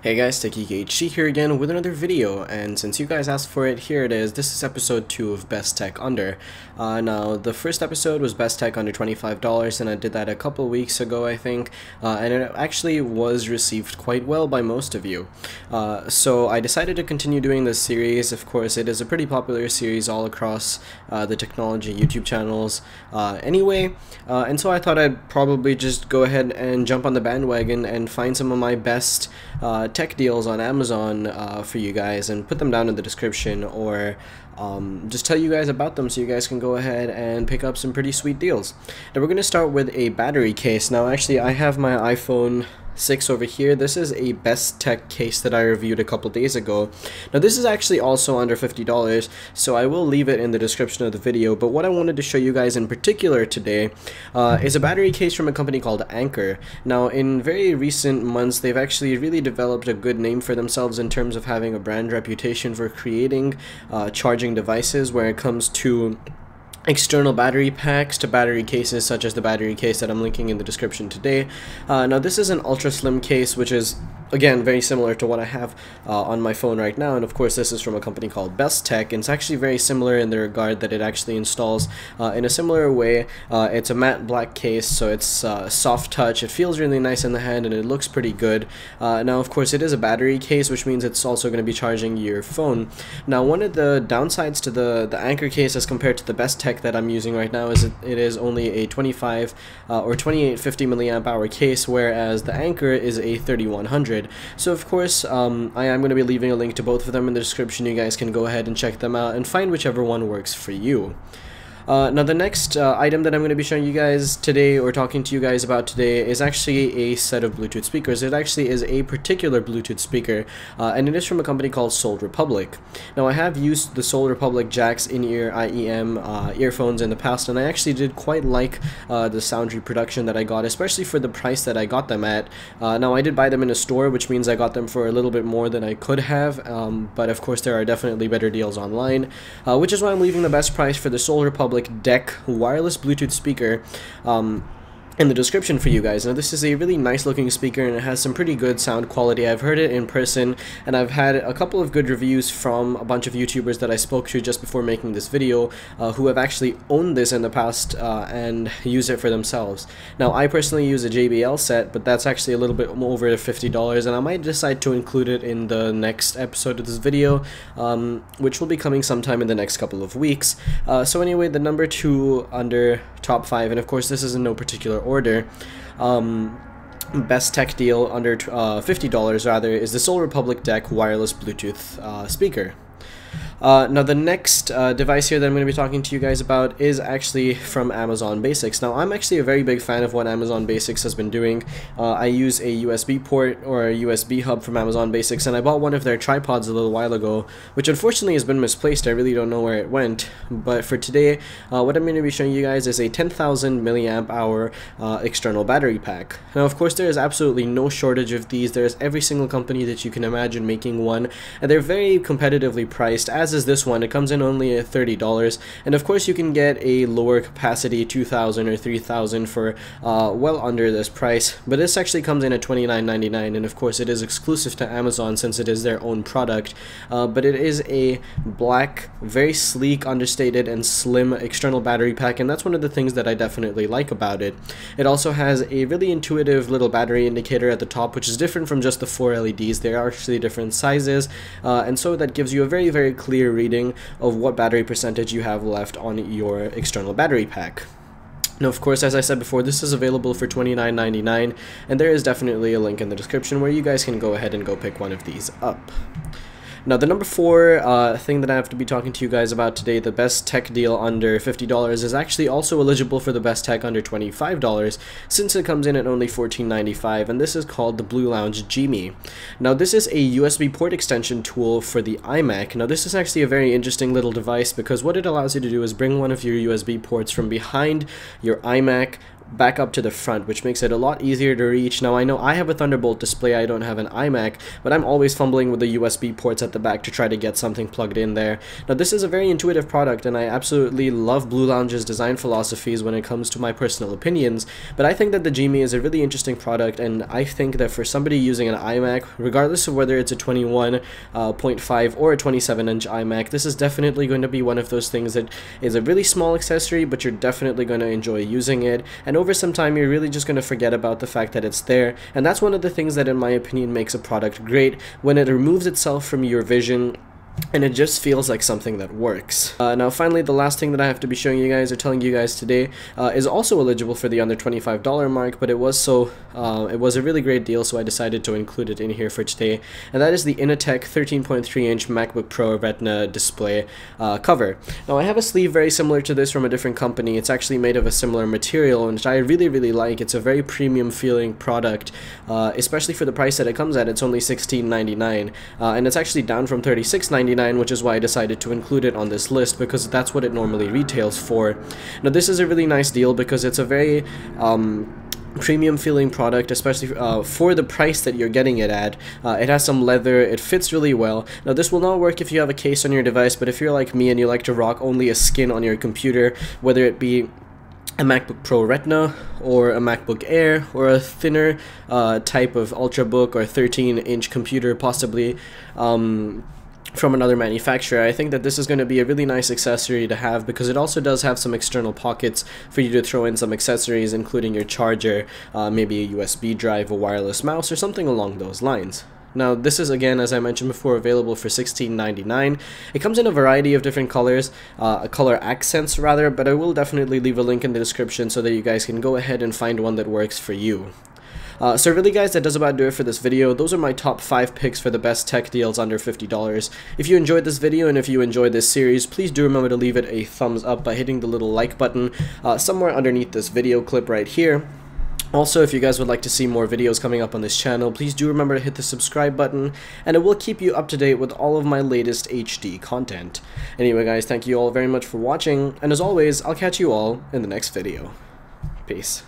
Hey guys, TechGeekHD here again with another video, and since you guys asked for it, here it is. This is episode 2 of Best Tech Under. Now, the first episode was Best Tech Under $25, and I did that a couple weeks ago, I think, and it actually was received quite well by most of you. So I decided to continue doing this series. Of course, it is a pretty popular series all across the technology YouTube channels anyway, and so I thought I'd probably just go ahead and jump on the bandwagon and find some of my best tech deals on Amazon for you guys and put them down in the description, or just tell you guys about them so you guys can go ahead and pick up some pretty sweet deals. Now we're going to start with a battery case. Now actually I have my iPhone 6 over here. This is a Best Tech case that I reviewed a couple days ago. Now this is actually also under $50, so I will leave it in the description of the video, but what I wanted to show you guys in particular today is a battery case from a company called Anker. Now in very recent months they've actually really developed a good name for themselves in terms of having a brand reputation for creating charging devices when it comes to external battery packs to battery cases, such as the battery case that I'm linking in the description today. Now this is an ultra slim case, which is again very similar to what I have on my phone right now, and of course this is from a company called Best Tech, and it's actually very similar in the regard that it actually installs in a similar way. It's a matte black case, so it's soft touch, it feels really nice in the hand, and it looks pretty good. Now of course it is a battery case, which means it's also going to be charging your phone. Now one of the downsides to the Anker case as compared to the Best Tech that I'm using right now is it is only a 25 or 2850 milliamp hour case, whereas the Anker is a 3100. So of course I am going to be leaving a link to both of them in the description. You guys can go ahead and check them out and find whichever one works for you. Now the next item that I'm going to be showing you guys today, or talking to you guys about today, is actually a set of Bluetooth speakers. It actually is a particular Bluetooth speaker, and it is from a company called Soul Republic. Now I have used the Soul Republic Jax in-ear IEM earphones in the past, and I actually did quite like the sound reproduction that I got, especially for the price that I got them at. Now I did buy them in a store, which means I got them for a little bit more than I could have, but of course there are definitely better deals online, which is why I'm leaving the best price for the Soul Republic Deck wireless Bluetooth speaker in the description for you guys. Now this is a really nice looking speaker, and it has some pretty good sound quality. I've heard it in person, and I've had a couple of good reviews from a bunch of YouTubers that I spoke to just before making this video who have actually owned this in the past and use it for themselves. Now I personally use a JBL set, but that's actually a little bit over $50, and I might decide to include it in the next episode of this video, which will be coming sometime in the next couple of weeks. So anyway, the number 2 under top 5, and of course this is in no particular order, Best Tech deal under $50 rather, is the Soul Republic Deck wireless Bluetooth speaker. Now the next device here that I'm going to be talking to you guys about is actually from Amazon Basics. Now I'm actually a very big fan of what Amazon Basics has been doing. I use a USB port or a USB hub from Amazon Basics, and I bought one of their tripods a little while ago, which unfortunately has been misplaced. I really don't know where it went, but for today what I'm going to be showing you guys is a 10,000 milliamp hour external battery pack. Now of course there is absolutely no shortage of these. There's every single company that you can imagine making one, and they're very competitively priced, as is this one. It comes in only at $30, and of course you can get a lower capacity 2,000 or 3,000 for well under this price, but this actually comes in at $29.99, and of course it is exclusive to Amazon since it is their own product, but it is a black, very sleek, understated, and slim external battery pack, and that's one of the things that I definitely like about it. It also has a really intuitive little battery indicator at the top, which is different from just the 4 LEDs. They are actually different sizes, and so that gives you a very clear reading of what battery percentage you have left on your external battery pack. Now of course, as I said before, this is available for $29.99, and there is definitely a link in the description where you guys can go ahead and go pick one of these up. Now the number 4 thing that I have to be talking to you guys about today, the Best Tech deal under $50, is actually also eligible for the Best Tech under $25, since it comes in at only $14.95, and this is called the Blue Lounge Genie. Now this is a USB port extension tool for the iMac. Now this is actually a very interesting little device, because what it allows you to do is bring one of your USB ports from behind your iMac back up to the front, which makes it a lot easier to reach. Now I know I have a Thunderbolt display, I don't have an iMac, but I'm always fumbling with the USB ports at the back to try to get something plugged in there. Now this is a very intuitive product, and I absolutely love Blue Lounge's design philosophies when it comes to my personal opinions, but I think that the Gmi is a really interesting product, and I think that for somebody using an iMac, regardless of whether it's a 21.5 or a 27-inch iMac, this is definitely going to be one of those things that is a really small accessory, but you're definitely going to enjoy using it, and over some time you're really just going to forget about the fact that it's there. And that's one of the things that in my opinion makes a product great, when it removes itself from your vision and it just feels like something that works. Now finally, the last thing that I have to be showing you guys or telling you guys today is also eligible for the under $25 mark, but it was a really great deal, so I decided to include it in here for today, and that is the Innotek 13.3-inch MacBook Pro Retina display cover. Now I have a sleeve very similar to this from a different company. It's actually made of a similar material, which I really like. It's a very premium feeling product, especially for the price that it comes at. It's only $16.99, and it's actually down from $36.99, which is why I decided to include it on this list, because that's what it normally retails for. Now this is a really nice deal because it's a very premium feeling product, especially for the price that you're getting it at. It has some leather, it fits really well. Now this will not work if you have a case on your device, but if you're like me and you like to rock only a skin on your computer, whether it be a MacBook Pro Retina or a MacBook Air or a thinner type of Ultrabook or 13-inch computer possibly, from another manufacturer, I think that this is going to be a really nice accessory to have, because it also does have some external pockets for you to throw in some accessories, including your charger, maybe a USB drive, a wireless mouse, or something along those lines. Now this is, again, as I mentioned before, available for $16.99. It comes in a variety of different colors, color accents rather, but I will definitely leave a link in the description so that you guys can go ahead and find one that works for you. So really guys, that does about do it for this video. Those are my top 5 picks for the best tech deals under $50. If you enjoyed this video and if you enjoyed this series, please do remember to leave it a thumbs up by hitting the little like button somewhere underneath this video clip right here. Also, if you guys would like to see more videos coming up on this channel, please do remember to hit the subscribe button, and it will keep you up to date with all of my latest HD content. Anyway guys, thank you all very much for watching, and as always, I'll catch you all in the next video. Peace.